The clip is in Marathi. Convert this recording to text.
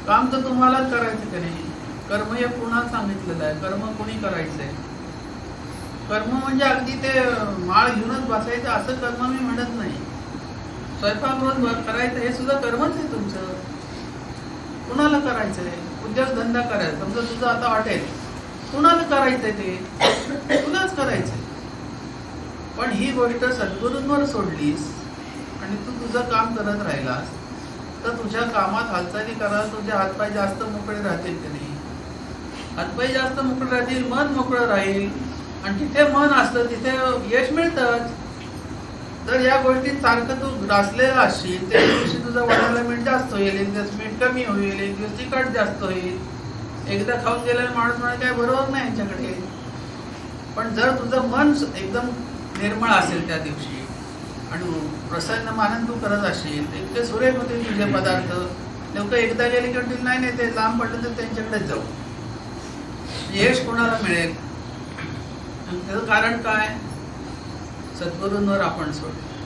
काम तर तुम्हालाच करायचं की नाही. कर्म हे पुन्हा सांगितलेलं आहे. कर्म कोणी करायचंय. कर्म म्हणजे अगदी ते माळ घेऊनच बसायचं असं कर्म मी म्हणत नाही. स्वयंपाक रोज करायचं हे सुद्धा कर्मच आहे तुमचं. कुणाला करायचंय. उद्योगधंदा करायचा. समजा तुझं आता हॉटेल, कुणाला करायचंय ते तुलाच करायचंय. पण ही गोष्ट सद्गुरूंवर सोडलीस आणि तू तुझं काम करत राहिलास तर तुझ्या कामात हालचाली करा, तुझे हातपाय जास्त मोकळे राहतील की नाही. हातपाय जास्त मोकळे राहतील, मन मोकळं राहील आणि जिथे मन असतं तिथे यश मिळतंच. जर या गोष्टीत सारखं तू ग्रासलेला असशील त्या दिवशी तुझं वडाला मीठ जास्त होईल, एक दिवस मीठ कमी होईल, एक दिवस तिखट जास्त होईल. एकदा खाऊन गेलेला माणूस म्हणा काय बरोबर नाही यांच्याकडे. पण जर तुझं मन एकदम निर्मळ असेल त्या दिवशी आणि प्रसन्न मानन तू करत असशील, इतके सुरेख होतील तुझे पदार्थ. नेमकं एकदा गेले की म्हणतील नाही नाही ते लांब पडलं तर त्यांच्याकडेच जाऊ. यश कोणाला मिळेल. त्याचं कारण काय. सद्गुरूंवर आपण सोडलं.